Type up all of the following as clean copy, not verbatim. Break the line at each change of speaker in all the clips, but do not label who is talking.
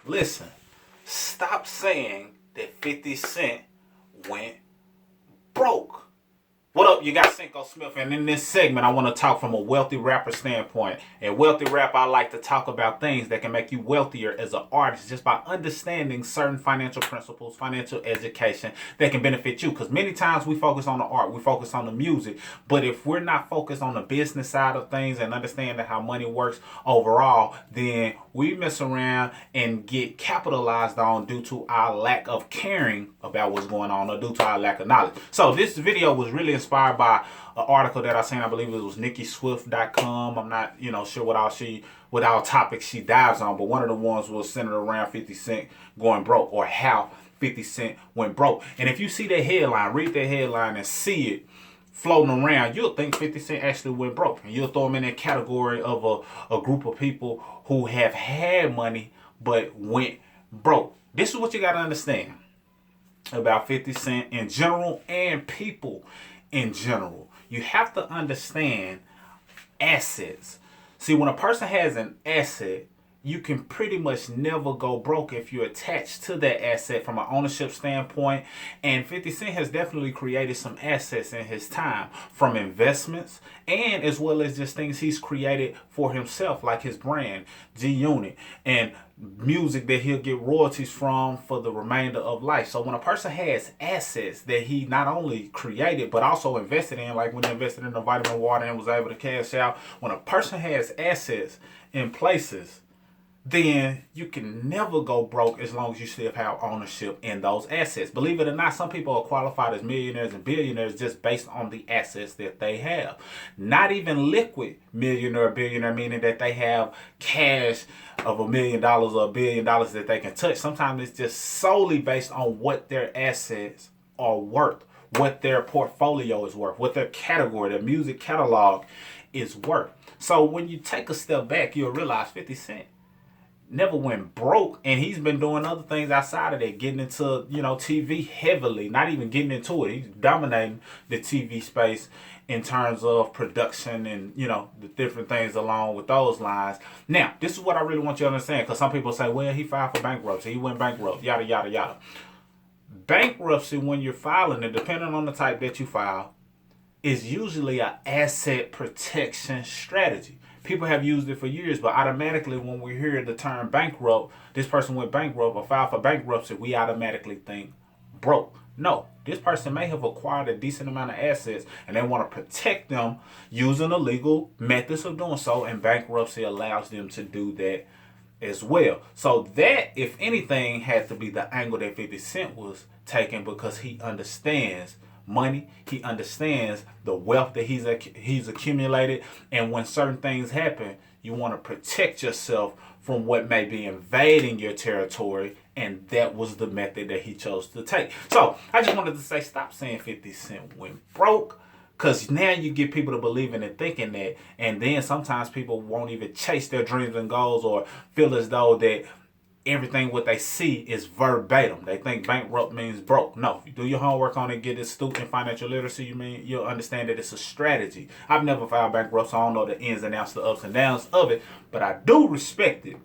Listen, stop saying that 50 Cent went broke. What up, you got Cinco Smith, and in this segment, I want to talk from a wealthy rapper standpoint. A wealthy rapper, I like to talk about things that can make you wealthier as an artist just by understanding certain financial principles, financial education that can benefit you. Because many times we focus on the art, we focus on the music, but if we're not focused on the business side of things and understanding how money works overall, then we mess around and get capitalized on due to our lack of caring about what's going on or due to our lack of knowledge. So this video was really inspired by an article that I seen. I believe it was NikkiSwift.com. I'm not, sure what all topics she dives on, but one of the ones was centered around 50 Cent going broke, or how 50 Cent went broke. And if you see that headline, read that headline and see it floating around, you'll think 50 Cent actually went broke. And you'll throw him in that category of a group of people who have had money but went broke. This is what you got to understand about 50 Cent in general and people in general. You have to understand assets. See, when a person has an asset, you can pretty much never go broke if you're attached to that asset from an ownership standpoint. And 50 Cent has definitely created some assets in his time, from investments and as well as just things he's created for himself, like his brand, G-Unit, and music that he'll get royalties from for the remainder of life. So when a person has assets that he not only created but also invested in, like when he invested in the vitamin water and was able to cash out, when a person has assets in places, then you can never go broke as long as you still have ownership in those assets. Believe it or not, some people are qualified as millionaires and billionaires just based on the assets that they have. Not even liquid millionaire or billionaire, meaning that they have cash of $1 million or $1 billion that they can touch. Sometimes it's just solely based on what their assets are worth, what their portfolio is worth, what their category, their music catalog is worth. So when you take a step back, you'll realize 50 Cent never went broke, and he's been doing other things outside of that, getting into TV heavily, not even getting into it. He's dominating the TV space in terms of production and the different things along with those lines. Now, this is what I really want you to understand, because some people say, well, he filed for bankruptcy, he went bankrupt, yada yada yada. Bankruptcy, when you're filing it, depending on the type that you file, is usually an asset protection strategy. People have used it for years, but automatically when we hear the term bankrupt, this person went bankrupt or filed for bankruptcy, we automatically think broke. No, this person may have acquired a decent amount of assets and they want to protect them using the legal methods of doing so, and bankruptcy allows them to do that as well. So that, if anything, had to be the angle that 50 Cent was taking, because he understands money, he understands the wealth that he's accumulated, and when certain things happen, you want to protect yourself from what may be invading your territory, and that was the method that he chose to take. So I just wanted to say, stop saying 50 Cent went broke, because now you get people to believing and thinking that, and then sometimes people won't even chase their dreams and goals or feel as though that everything what they see is verbatim. They think bankrupt means broke. No, if you do your homework on it, get astute in financial literacy, you'll understand that it's a strategy. I've never filed bankruptcy, so I don't know the ins and outs, the ups and downs of it, but I do respect it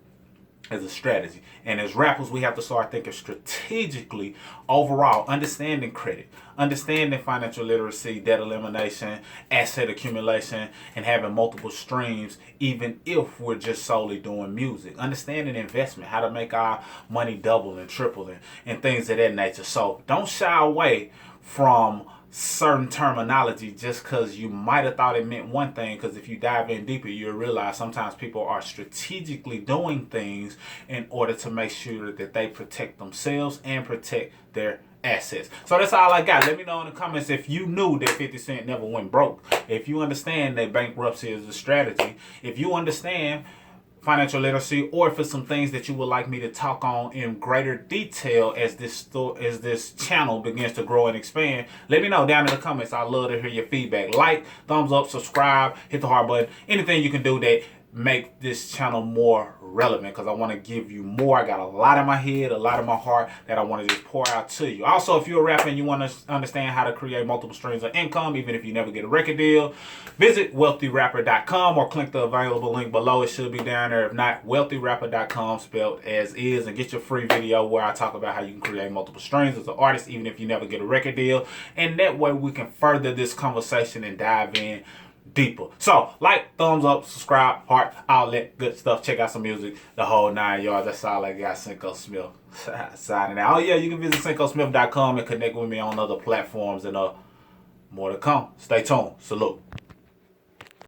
as a strategy. And as rappers, we have to start thinking strategically overall, understanding credit, understanding financial literacy, debt elimination, asset accumulation, and having multiple streams, even if we're just solely doing music. Understanding investment, how to make our money double and triple and things of that nature. So don't shy away from certain terminology just because you might have thought it meant one thing, because if you dive in deeper, you'll realize sometimes people are strategically doing things in order to make sure that they protect themselves and protect their assets. So that's all I got. Let me know in the comments if you knew that 50 Cent never went broke, if you understand that bankruptcy is a strategy, if you understand financial literacy, or if it's some things that you would like me to talk on in greater detail as this channel begins to grow and expand. Let me know down in the comments. I'd love to hear your feedback. Like, thumbs up, subscribe, hit the heart button, anything you can do that make this channel more relevant, because I want to give you more. I got a lot in my head, a lot in my heart that I want to just pour out to you. Also, if you're a rapper and you want to understand how to create multiple streams of income, even if you never get a record deal, visit wealthyrapper.com or click the available link below. It should be down there. If not, wealthyrapper.com spelled as is, and get your free video where I talk about how you can create multiple streams as an artist, even if you never get a record deal. And that way we can further this conversation and dive in deeper. So, like, thumbs up, subscribe, heart, all that good stuff. Check out some music, the whole 9 yards. That's all I got. Cinco Smith signing out. Oh yeah, you can visit CincoSmith.com and connect with me on other platforms, and more to come. Stay tuned. Salute.